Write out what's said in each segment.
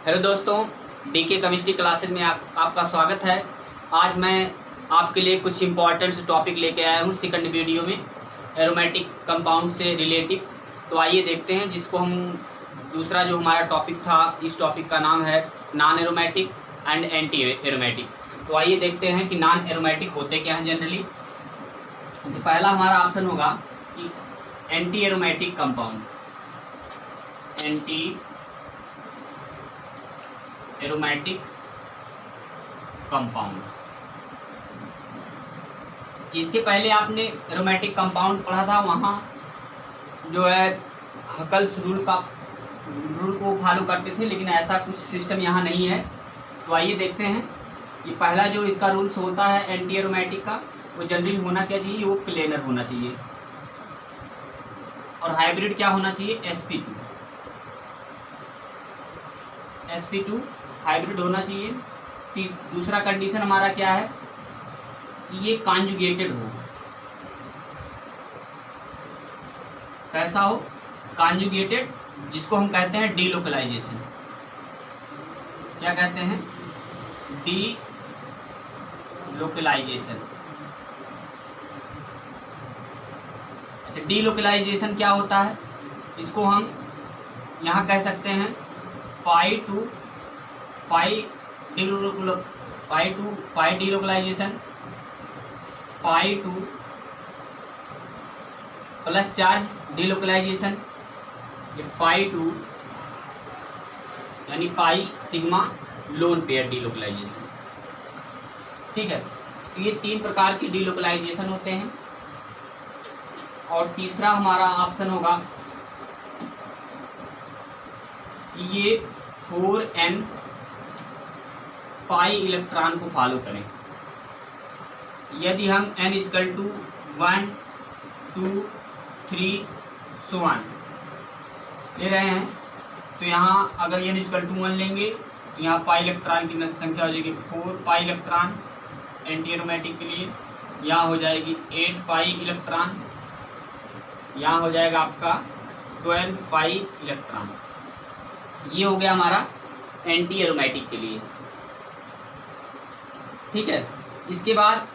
Hello दोस्तों, DK chemistry classes में आपका स्वागत है। आज मैं आपके लिए कुछ इम्पॉर्टेंट टॉपिक लेके आया हूँ सेकंड वीडियो में, एरोमेटिक कंपाउंड से रिलेटिव। तो आइए देखते हैं, जिसको हम दूसरा जो हमारा टॉपिक था, इस टॉपिक का नाम है non aromatic and anti aromatic. तो आइए देखते हैं कि नॉन एरोमेटिक होते क्या हैं जनरली। तो पहला हमारा ऑप्शन होगा कि anti aromatic compound, anti aromatic compound. इसके पहले आपने एरोमेटिक कंपाउंड पढ़ा था, वहाँ जो है हकल्स रूल को फॉलो करते थे, लेकिन ऐसा कुछ सिस्टम यहाँ नहीं है। तो आइए देखते हैं। ये पहला जो इसका रूल्स होता है एंटी एरोमेटिक का, वो जनरली होना क्या चाहिए, वो प्लेनर होना चाहिए और हाइब्रिड क्या होना चाहिए, sp2 हाइब्रिड होना चाहिए। दूसरा कंडीशन हमारा क्या है कि ये कॉन्जुगेटेड हो। कैसा हो, कॉन्जुगेटेड, जिसको हम कहते हैं डीलोकलाइजेशन। क्या कहते हैं, डीलोकलाइजेशन। अच्छा, डीलोकलाइजेशन क्या होता है, इसको हम यहाँ कह सकते हैं pi delocalisation, pi to plus charge delocalisation, ये पाई टू यानी pi sigma lone pair delocalisation. ठीक है, तो ये 3 प्रकार की डीलोकलाइजेशन होते हैं। और तीसरा हमारा ऑप्शन होगा कि ये 4n पाई इलेक्ट्रॉन को फॉलो करें। यदि हम n equal to 1 2 3 so on ले रहे हैं, तो यहाँ अगर n इक्वल टू 1 लेंगे तो यहाँ पाई इलेक्ट्रॉन की संख्या हो जाएगी 4 पाई इलेक्ट्रॉन एंटी एरोमेटिक के लिए। यहाँ हो जाएगी 8 पाई इलेक्ट्रॉन, यहाँ हो जाएगा आपका 12 पाई इलेक्ट्रॉन। ये हो गया हमारा एंटी एरोमेटिक के लिए। ठीक है, इसके बाद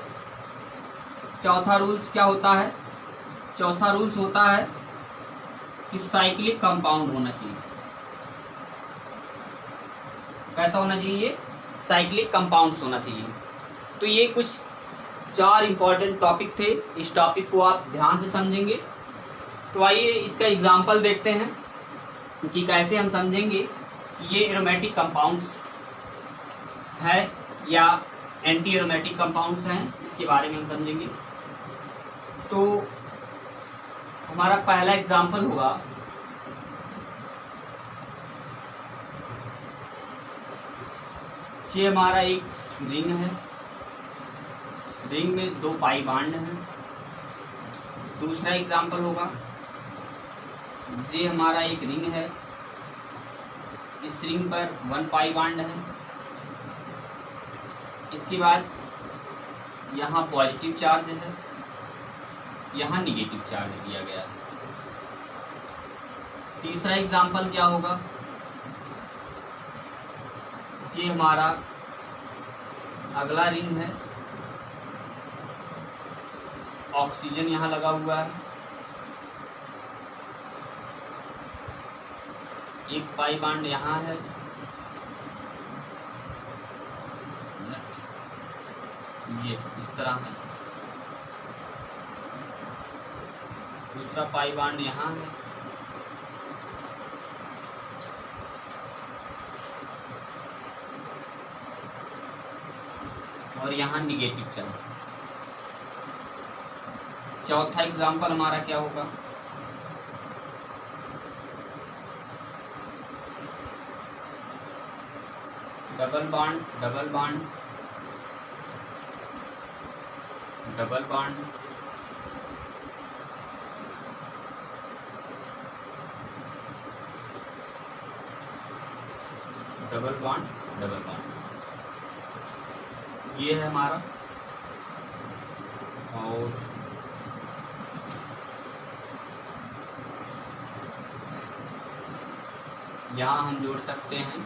चौथा रूल्स क्या होता है, चौथा रूल्स होता है कि साइक्लिक कंपाउंड होना चाहिए। कैसा होना चाहिए, साइक्लिक कंपाउंड्स होना चाहिए। तो ये कुछ 4 इंपॉर्टेंट टॉपिक थे, इस टॉपिक को आप ध्यान से समझेंगे। तो आइए इसका एग्जांपल देखते हैं कि कैसे हम समझेंगे कि ये एरोमेटिक कंपाउंड्स है या एंटी एरोमेटिक कंपाउंड्स हैं, इसके बारे में हम समझेंगे। तो हमारा पहला एग्जांपल होगा, ये हमारा एक रिंग है, रिंग में 2 पाई बॉन्ड हैं। दूसरा एग्जांपल होगा, ये हमारा एक रिंग है, इस रिंग पर 1 पाई बॉन्ड है। इसके बाद यहाँ पॉजिटिव चार्ज है, यहाँ निगेटिव चार्ज दिया गया है। तीसरा एग्जांपल क्या होगा, ये हमारा अगला रिंग है, ऑक्सीजन यहाँ लगा हुआ है, 1 पाई बॉन्ड यहाँ है, ये इस तरह है। दूसरा पाई बॉन्ड यहाँ है, और यहाँ निगेटिव चार्ज। चौथा एग्जांपल हमारा क्या होगा, double bond double bond double bond, double bond double bond, ये है हमारा। और यहाँ हम जोड़ सकते हैं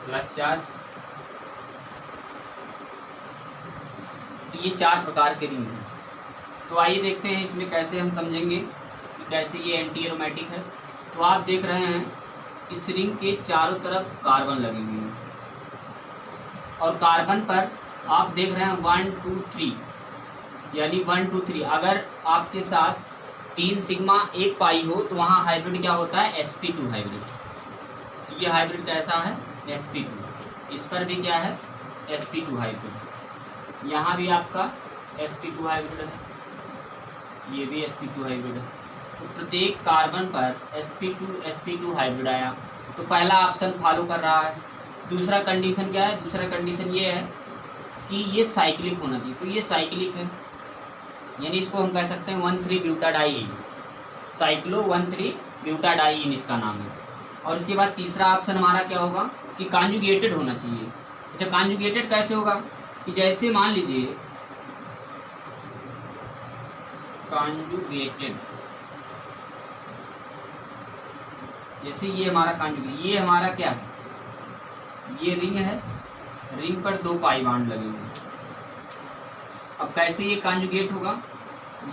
प्लस चार्ज। तो ये 4 प्रकार के रिंग हैं। तो आइए देखते हैं इसमें कैसे हम समझेंगे कि कैसे ये एंटी एरोमेटिक है। तो आप देख रहे हैं इस रिंग के चारों तरफ कार्बन लगे हुए हैं और कार्बन पर आप देख रहे हैं 1 2 3, यानी 1 2 3। अगर आपके साथ 3 सिग्मा 1 पाई हो तो वहाँ हाइब्रिड क्या होता है, sp2 हाइब्रिड। तो ये हाइब्रिड कैसा है, sp2। इस पर भी क्या है, sp2 हाइब्रिड। यहाँ भी आपका sp2 हाइब्रिड है, ये भी sp2 हाइब्रिड है। तो प्रत्येक कार्बन पर sp2 हाइब्रिड आया, तो पहला ऑप्शन फॉलो कर रहा है। दूसरा कंडीशन क्या है, दूसरा कंडीशन ये है कि ये साइक्लिक होना चाहिए। तो ये साइक्लिक है, यानी इसको हम कह सकते हैं 1,3 ब्यूटाडाइईन, साइक्लो 1,3 ब्यूटाडाइईन इसका नाम है। और उसके बाद तीसरा ऑप्शन हमारा क्या होगा कि कॉन्जुगेटेड होना चाहिए। अच्छा, कॉन्जुगेटेड कैसे होगा कि जैसे मान लीजिए कॉन्जुगेटेड, जैसे ये हमारा कॉन्जुगेट, ये हमारा क्या है, ये रिंग है, रिंग पर 2 पाई बांड लगे हुए हैं। अब कैसे ये कॉन्जुगेट होगा,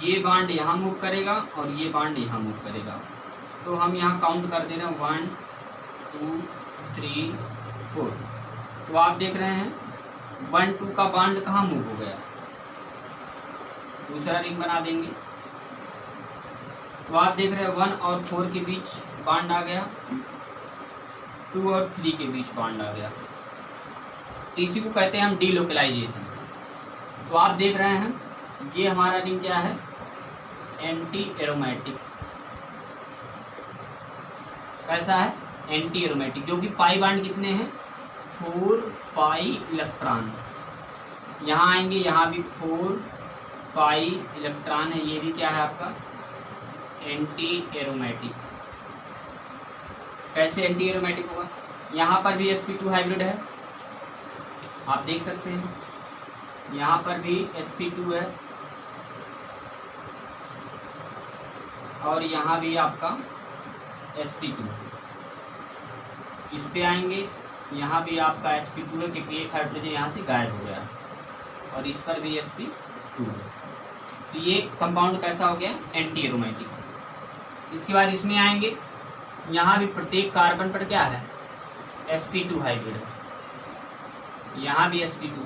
ये बांड यहाँ मूव करेगा और ये बांड यहाँ मूव करेगा। तो हम यहाँ काउंट कर दे रहे हैं 1 2 3 4। तो आप देख रहे हैं 1 2 का बांड कहाँ मूव हो गया, दूसरा रिंग बना देंगे। तो आप देख रहे हैं 1 और 4 के बीच बांड आ गया, 2 और 3 के बीच बांड आ गया। तो इसी को कहते हैं हम डीलोकलाइजेशन। तो आप देख रहे हैं ये हमारा रिंग क्या है, एंटी एरोमेटिक। कैसा है, एंटी एरोमेटिक, जो कि पाई बांड कितने हैं, 4 पाई इलेक्ट्रॉन। यहाँ आएंगे, यहाँ भी 4 पाई इलेक्ट्रॉन है। ये भी क्या है आपका एंटी एरोमेटिक। कैसे एंटी एरोमेटिक होगा, यहाँ पर भी sp2 हाइब्रिड है, आप देख सकते हैं, यहाँ पर भी sp2 है और यहाँ भी आपका sp2। इस पे आएंगे, यहाँ भी आपका sp2 है क्योंकि एक हाइड्रोजन यहाँ से गायब हो गया, और इस पर भी sp2 है। तो ये कंपाउंड कैसा हो गया, एंटी एरोमेटिक। इसके बाद इसमें आएंगे, यहाँ भी प्रत्येक कार्बन पर क्या है, sp2 हाइब्रिड है, यहाँ भी sp2,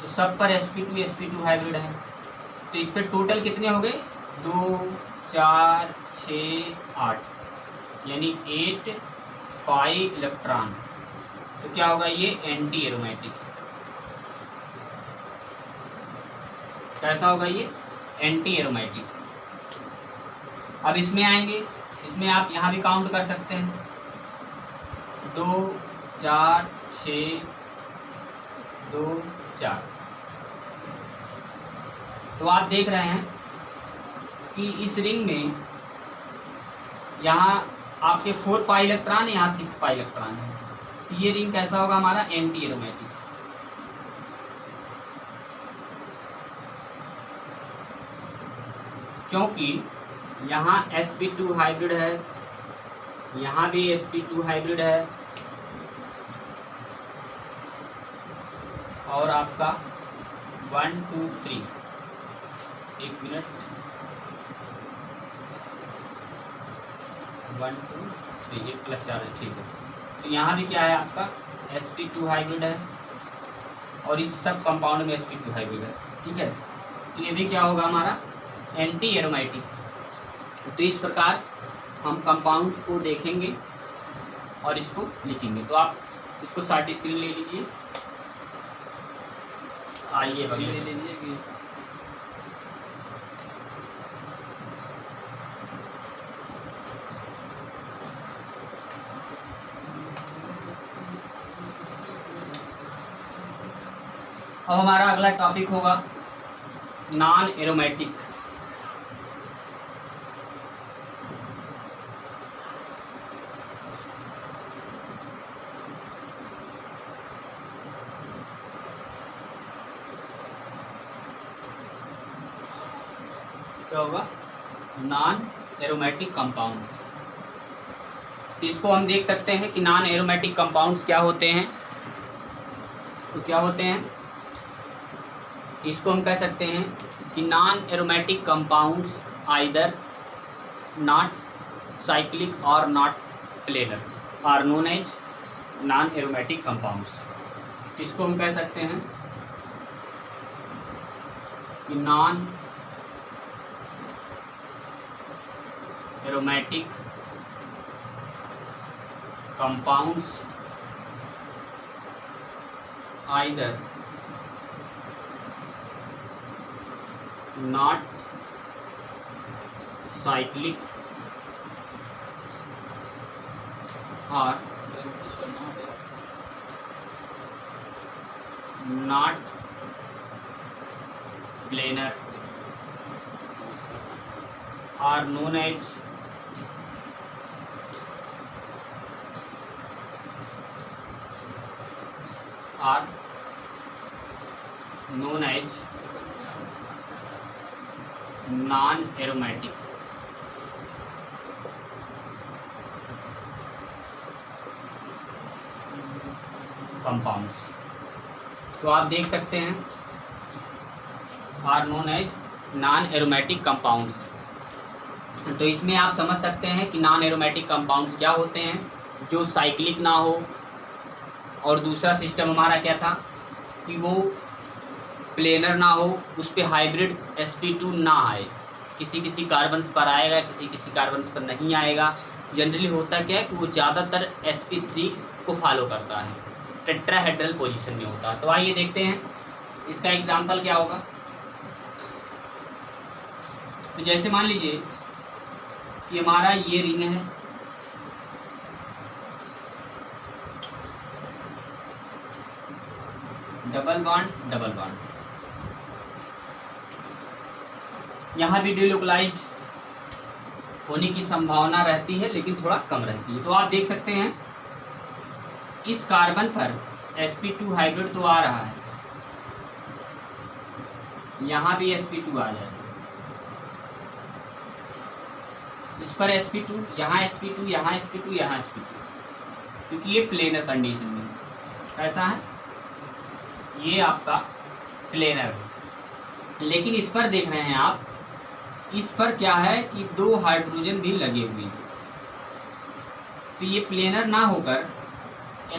तो सब पर sp2 हाइब्रिड है। तो इस पर टोटल कितने हो गए, 2 4 6 8, यानी 8 पाई इलेक्ट्रॉन। तो क्या होगा, ये एंटी एरोमेटिक। कैसा होगा ये, एंटी एरोमेटिक। अब इसमें आएंगे, इसमें आप यहाँ भी काउंट कर सकते हैं, 2 4 6 2 4। तो आप देख रहे हैं कि इस रिंग में यहाँ आपके 4 पाई इलेक्ट्रॉन है, यहाँ 6 पाई इलेक्ट्रॉन है। तो ये रिंग कैसा होगा हमारा, एंटी एरोमेटिक। क्योंकि यहाँ sp2 हाइब्रिड है, यहाँ भी sp2 हाइब्रिड है, और आपका 1 2 3, एक मिनट, 1 2 3, एक प्लस 4 है, ठीक है। तो यहाँ भी क्या है आपका sp2 हाइब्रिड है, और इस सब कंपाउंड में sp2 हाइब्रिड है, ठीक है। तो ये भी क्या होगा हमारा, एंटी एरोमेटिक। तो इस प्रकार हम कंपाउंड को देखेंगे और इसको लिखेंगे। तो आप इसको शॉर्ट स्क्रीन ले लीजिए, आइए ले लीजिए। अब हमारा अगला टॉपिक होगा नॉन एरोमेटिक। क्या होगा, नॉन एरोमेटिक कंपाउंड्स। इसको हम देख सकते हैं कि नॉन एरोमेटिक कंपाउंड्स क्या होते हैं। क्या होते हैं, इसको हम कह सकते हैं कि non aromatic compounds either not cyclic और not planar are known as non aromatic compounds. इसको हम कह सकते हैं कि non aromatic compounds either not cyclic or not planar are known as non aromatic compounds. तो आप देख सकते हैं are known as non aromatic compounds. तो इसमें आप समझ सकते हैं कि नॉन एरोमेटिक कंपाउंड्स क्या होते हैं, जो साइक्लिक ना हो, और दूसरा सिस्टम हमारा क्या था कि वो प्लेनर ना हो, उस पर हाइब्रिड sp2 ना आए, किसी किसी कार्बन्स पर आएगा, किसी किसी कार्बन्स पर नहीं आएगा। जनरली होता क्या है कि वो ज़्यादातर sp3 को फॉलो करता है, टेट्राहेड्रल पोजीशन में होता है। तो आइए देखते हैं इसका एग्जांपल क्या होगा। तो जैसे मान लीजिए कि हमारा ये रिंग है, डबल बॉन्ड डबल बॉन्ड, यहाँ भी डिलोकलाइज्ड होने की संभावना रहती है लेकिन थोड़ा कम रहती है। तो आप देख सकते हैं इस कार्बन पर sp2 हाइब्रिड तो आ रहा है, यहाँ भी sp2 आ जाएगा, इस पर sp2, यहाँ sp2, यहाँ sp2, यहाँ sp2, क्योंकि ये प्लेनर कंडीशन में ऐसा है, ये आपका प्लेनर है। लेकिन इस पर देख रहे हैं आप, इस पर क्या है कि 2 हाइड्रोजन भी लगे हुए हैं, तो ये प्लेनर ना होकर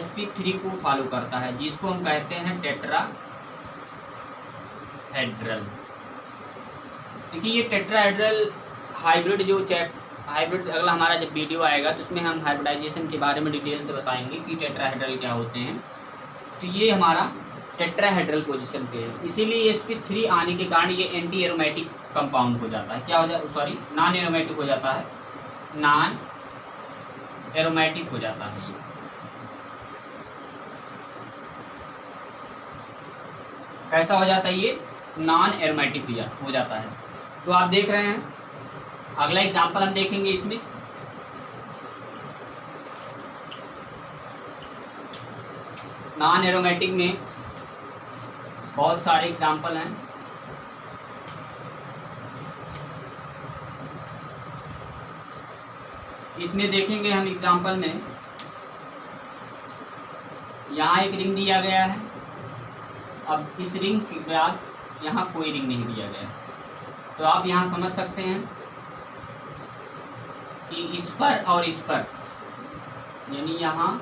sp3 को फॉलो करता है, जिसको हम कहते हैं टेट्राहेड्रल। देखिए ये टेट्राहेड्रल हाइब्रिड जो हाइब्रिड अगला हमारा जब वीडियो आएगा तो उसमें हम हाइब्रिडाइजेशन के बारे में डिटेल से बताएंगे कि टेट्राहेड्रल क्या होते हैं। तो ये हमारा टेट्राहेड्रल पोजीशन पे है, इसीलिए sp3 आने के कारण ये एंटी एरोमेटिक कंपाउंड हो जाता है। क्या हो जाता है, सॉरी नॉन एरोमेटिक हो जाता है, नॉन एरोमेटिक हो जाता है। ये कैसा हो जाता है, ये नॉन एरोमेटिक हो जाता है। तो आप देख रहे हैं अगला एग्जांपल हम देखेंगे इसमें। नॉन एरोमेटिक में बहुत सारे एग्जांपल हैं। इसमें देखेंगे हम एग्जांपल में, यहाँ एक रिंग दिया गया है, अब इस रिंग के बाद यहाँ कोई रिंग नहीं दिया गया, तो आप यहाँ समझ सकते हैं कि इस पर और इस पर, यानी यहाँ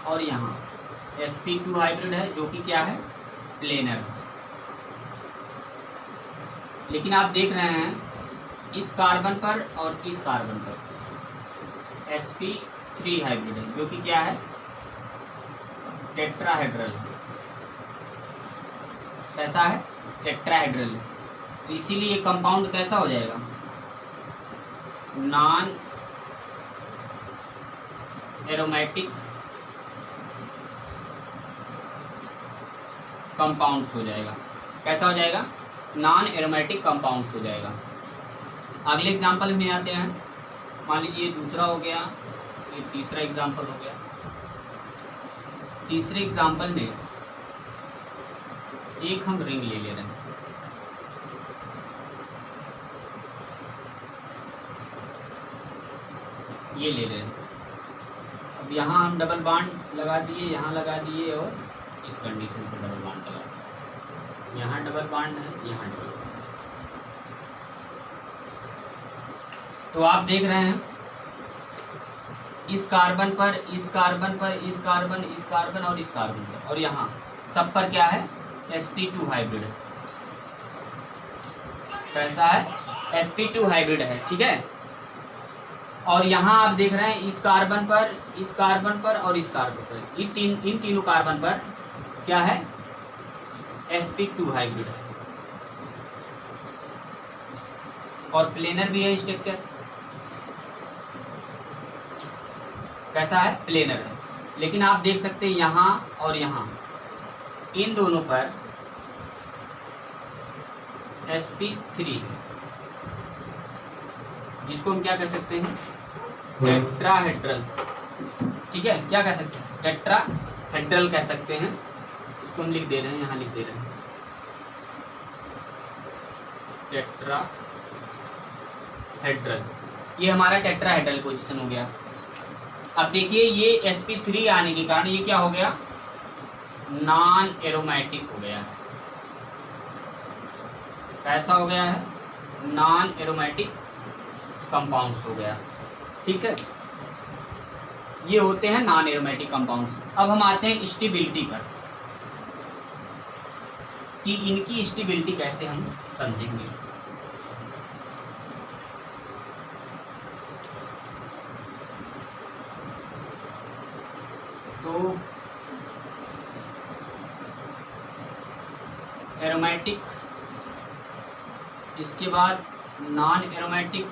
और यहाँ sp2 हाइब्रिड है, जो कि क्या है, प्लेनर। लेकिन आप देख रहे हैं इस कार्बन पर और इस कार्बन पर sp3 हाइब्रिड है, जो कि क्या है, टेट्राहेड्रल। कैसा है, टेट्राहेड्रल। तो इसीलिए कंपाउंड कैसा हो जाएगा, नॉन एरोमेटिक कंपाउंड्स हो जाएगा। कैसा हो जाएगा, नॉन एरोमेटिक कंपाउंड्स हो जाएगा। अगले एग्जांपल में आते हैं। मान लीजिए दूसरा हो गया, ये तीसरा एग्जांपल हो गया। तीसरे एग्जांपल में एक हम रिंग ले रहे हैं, ये ले रहे हैं। अब यहाँ हम डबल बॉन्ड लगा दिए, यहाँ लगा दिए और इस कंडीशन पर डबल बॉन्ड लगा, यहाँ डबल बॉन्ड है, यहाँ डबल बॉन्ड। तो आप देख रहे हैं इस कार्बन पर, इस कार्बन पर, इस कार्बन, इस कार्बन और इस कार्बन पर, और यहाँ सब पर क्या है, sp2 हाइब्रिड है। कैसा है, sp2 हाइब्रिड है, ठीक है। और यहाँ आप देख रहे हैं इस कार्बन पर, इस कार्बन पर और इस कार्बन पर, इन तीनों कार्बन पर क्या है, sp2 हाइब्रिड है। और प्लेनर भी है स्ट्रक्चर, कैसा है, प्लेनर है। लेकिन आप देख सकते हैं यहाँ और यहाँ इन दोनों पर sp3 है, जिसको हम क्या कह सकते हैं, टेट्राहेड्रल, ठीक है। क्या कह सकते हैं, टेट्राहेड्रल कह सकते हैं। इसको हम लिख दे रहे हैं, यहाँ लिख दे रहे हैं टेट्राहेड्रल। ये हमारा टेट्राहेड्रल पोजीशन हो गया। अब देखिए ये sp3 आने के कारण ये क्या हो गया, नॉन एरोमेटिक हो गया है। कैसा हो गया है, नॉन एरोमेटिक कंपाउंड्स हो गया, ठीक है। ये होते हैं नॉन एरोमेटिक कंपाउंड्स। अब हम आते हैं स्टेबिलिटी पर, कि इनकी स्टेबिलिटी कैसे हम समझेंगे। तो एरोमेटिक, इसके बाद नॉन एरोमेटिक,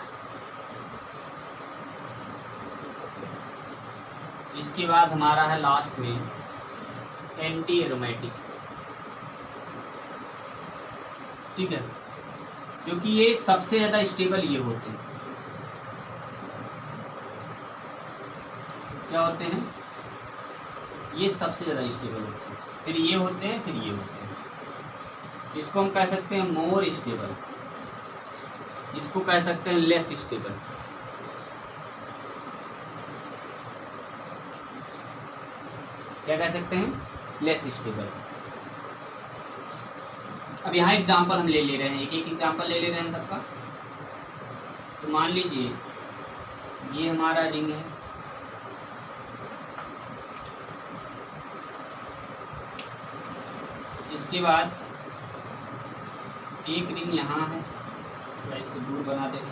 इसके बाद हमारा है लास्ट में एंटी एरोमेटिक, ठीक है। क्योंकि ये सबसे ज़्यादा स्टेबल ये होते हैं, क्या होते हैं, ये सबसे ज़्यादा स्टेबल होते हैं, फिर ये होते हैं, फिर ये होते हैं। इसको हम कह सकते हैं मोर स्टेबल, इसको कह सकते हैं लेस स्टेबल। क्या कह सकते हैं, लेस स्टेबल। अब यहाँ एग्जांपल हम ले रहे हैं, एक एक एग्जांपल ले रहे हैं सबका। तो मान लीजिए ये हमारा रिंग है, इसके बाद एक रिंग यहाँ है, तो इसको दूर बना देंगे।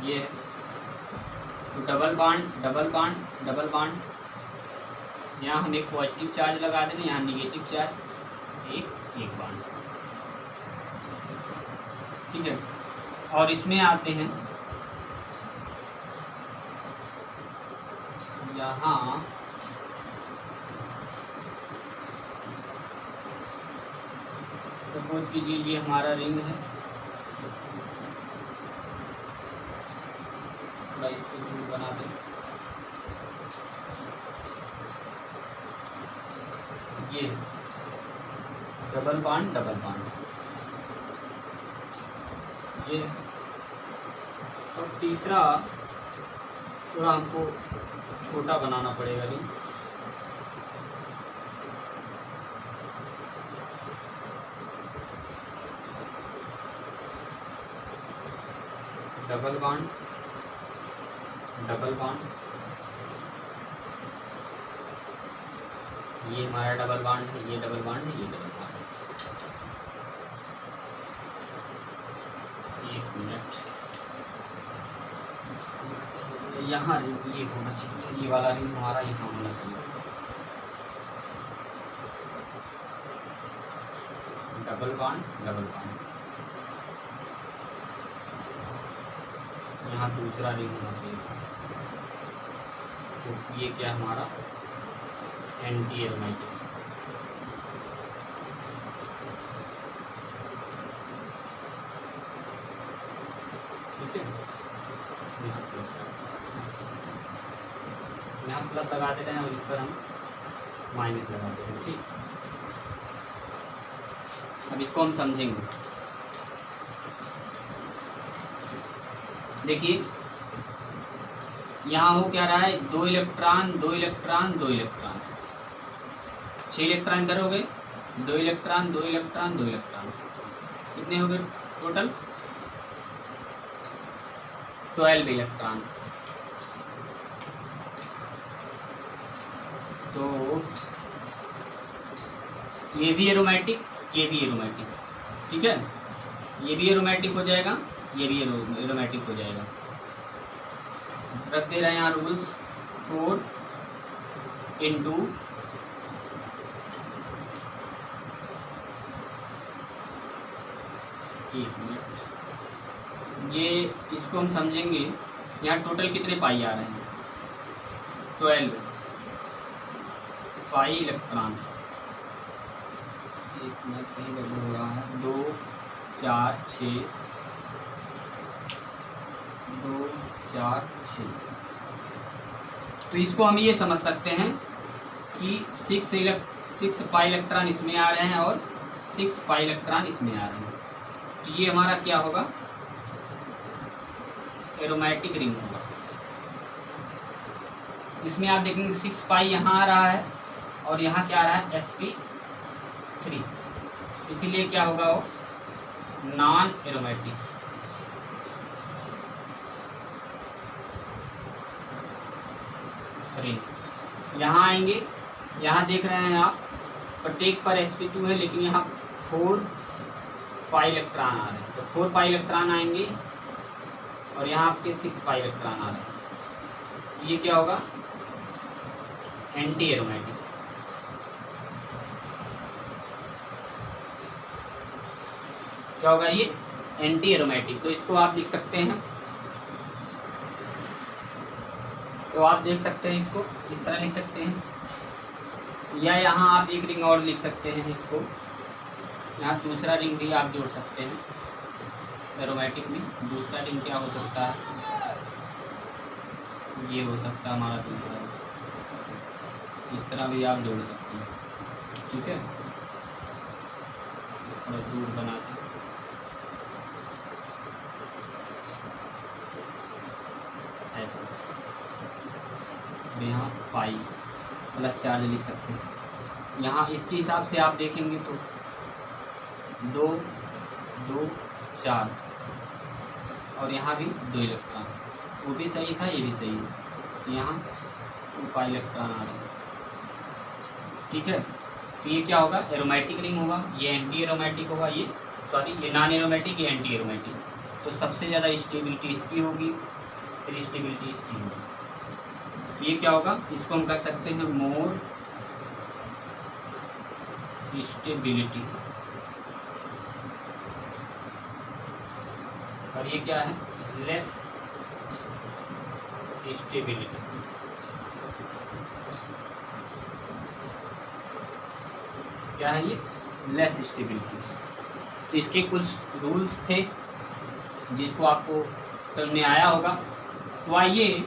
ये है, तो double bond, double bond, double bond. यहाँ हम एक पॉजिटिव चार्ज लगा देंगे, यहाँ निगेटिव चार्ज, एक बॉन्ड, ठीक है। और इसमें आते हैं यहाँ सपोज कीजिए ये हमारा रिंग है, थोड़ा इसको दूर बना दें। ये डबल बॉन्ड, डबल बॉन्ड, ये। और तीसरा थोड़ा हमको छोटा बनाना पड़ेगा ring, double bond, double bond, ये हमारा डबल बॉन्ड है, ये डबल बॉन्ड है, ये डबल बॉन्ड है। एक मिनट, यहाँ ये होना चाहिए, ये वाला रिंग हमारा यहाँ होना चाहिए। डबल बॉन्ड, डबल बॉन्ड, यहाँ दूसरा रिंग होना चाहिए। तो ये क्या हमारा एंटी एरोमेटिक, ठीक है। यहाँ प्लस लगा देते हैं और इस पर हम माइनस लगा देते हैं, ठीक। अब इसको हम समझेंगे। देखिए यहाँ हो क्या रहा है, 2 इलेक्ट्रॉन 2 इलेक्ट्रॉन 2 इलेक्ट्रॉन, 6 इलेक्ट्रॉन इधर हो गए, 2 इलेक्ट्रॉन 2 इलेक्ट्रॉन 2 इलेक्ट्रॉन, कितने हो गए टोटल 12 इलेक्ट्रॉन। तो ये भी एरोमेटिक, ये भी एरोमेटिक, ठीक है, ये भी एरोमेटिक हो जाएगा, ये भी एरोमेटिक हो जाएगा। रख दे रहे हैं यहाँ रूल्स, 4 × एक मिनट, ये इसको हम समझेंगे। यहाँ टोटल कितने पाई आ रहे हैं, 12 पाई इलेक्ट्रॉन। एक मिनट कहीं गड़बड़ हो रहा है, 2 4 6 2 4 6। तो इसको हम ये समझ सकते हैं कि 6 पाई इलेक्ट्रॉन इसमें आ रहे हैं और 6 पाई इलेक्ट्रॉन इसमें आ रहे हैं। तो ये हमारा क्या होगा, एरोमेटिक रिंग होगा। इसमें आप देखेंगे 6 पाई यहाँ आ रहा है और यहाँ क्या आ रहा है, sp3, इसीलिए क्या होगा वो नॉन एरोमेटिक। रिंग यहाँ आएंगे, यहाँ देख रहे हैं आप प्रत्येक पर sp2 है, लेकिन यहाँ 4 पाई इलेक्ट्रॉन आ रहे हैं, तो 4 पाई इलेक्ट्रॉन आएंगे और यहाँ आपके 6 पाई इलेक्ट्रॉन आ रहे हैं। ये क्या होगा, एंटी एरोमेटिक। क्या होगा ये, एंटी एरोमेटिक। तो इसको आप लिख सकते हैं, तो आप देख सकते हैं इसको इस तरह लिख सकते हैं, या यहाँ आप एक रिंग और लिख सकते हैं इसको, यहाँ दूसरा रिंग भी आप जोड़ सकते हैं एरोमेटिक में। दूसरा रिंग क्या हो सकता है, ये हो सकता है हमारा दूसरा रिंग, इस तरह भी आप जोड़ सकते हैं, ठीक है। थोड़ा दूर बनाते हैं, ऐसे यहाँ पाई प्लस चार्ज लिख सकते हैं। यहाँ इसके हिसाब से आप देखेंगे तो 2 2 4 और यहाँ भी 2 इलेक्ट्रॉन, वो भी सही था, ये भी सही है, तो यहाँ 2 पाई इलेक्ट्रॉन आ रहे हैं, ठीक है। तो ये क्या होगा, एरोमेटिक रिंग होगा। ये एंटी एरोमेटिक होगा, ये नॉन एरोमेटिक, ये एंटी एरोमेटिक। तो सबसे ज़्यादा स्टेबिलिटी इसकी होगी, फिर स्टेबिलिटी इसकी होगी। ये क्या होगा, इसको हम कर सकते हैं मोर स्टेबिलिटी, और ये क्या है, लेस स्टेबिलिटी। क्या है ये, लेस स्टेबिलिटी। तो इसके कुछ रूल्स थे जिसको आपको समझ में आया होगा। तो आइए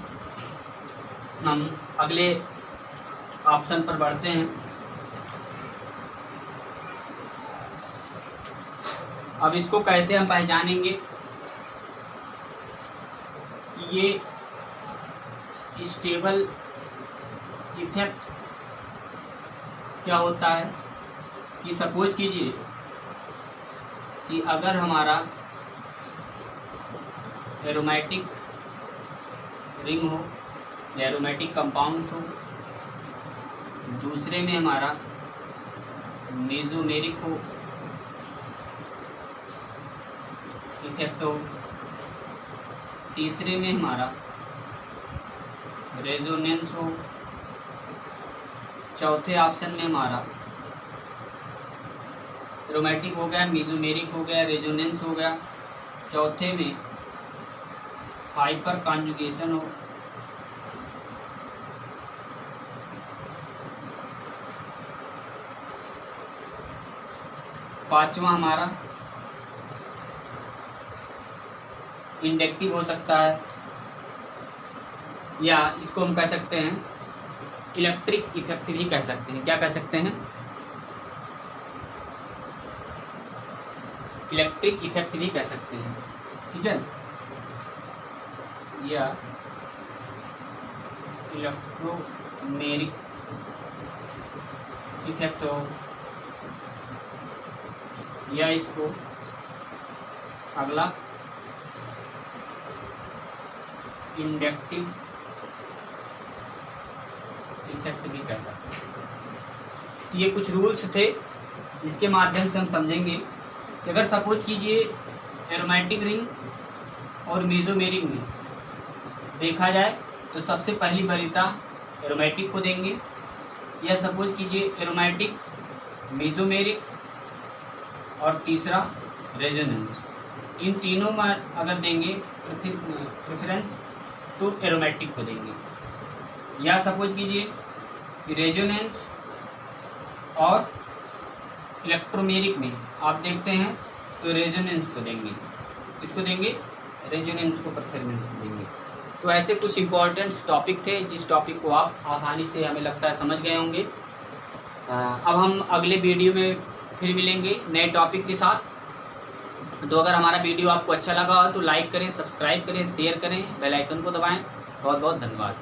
हम अगले ऑप्शन पर बढ़ते हैं। अब इसको कैसे हम पहचानेंगे कि ये स्टेबल इफेक्ट क्या होता है, कि सपोज कीजिए कि अगर हमारा एरोमेटिक रिंग हो या एरोमेटिक कंपाउंड्स हो, दूसरे में हमारा मेसोमेरिक हो इफेक्ट हो, तीसरे में हमारा रेजोनेंस हो, चौथे ऑप्शन में हमारा एरोमेटिक हो गया, मेसोमेरिक हो गया, रेजोनेंस हो गया, चौथे में हाइपर कॉन्जुगेशन हो, पांचवा हमारा इंडक्टिव हो सकता है, या इसको हम कह सकते हैं इलेक्ट्रिक इफेक्ट भी कह सकते हैं। क्या कह सकते हैं, इलेक्ट्रिक इफेक्ट भी कह सकते हैं, ठीक है। या इलेक्ट्रोमेरिक इफेक्ट हो, या इसको अगला इंडक्टिव इफेक्ट भी कह सकते हैं। तो ये कुछ रूल्स थे जिसके माध्यम से हम समझेंगे कि अगर सपोज कीजिए एरोमेटिक रिंग और मेसोमेरिक में देखा जाए तो सबसे पहली वरीयता एरोमेटिक को देंगे, या सपोज कीजिए एरोमेटिक, मेसोमेरिक और तीसरा रेजोनेंस, इन तीनों में अगर देंगे प्रेफरेंस तो एरोमेटिक को देंगे, या सपोज कीजिए कि रेजोनेंस और इलेक्ट्रोमेरिक में आप देखते हैं तो रेजोनेंस को देंगे, इसको देंगे रेजोनेंस को प्रेफरेंस देंगे। तो ऐसे कुछ इंपॉर्टेंट टॉपिक थे जिस टॉपिक को आप आसानी से हमें लगता है समझ गए होंगे। अब हम अगले वीडियो में फिर मिलेंगे नए टॉपिक के साथ। तो अगर हमारा वीडियो आपको अच्छा लगा हो तो लाइक करें, सब्सक्राइब करें, शेयर करें, बेल आइकन को दबाएं। बहुत बहुत धन्यवाद।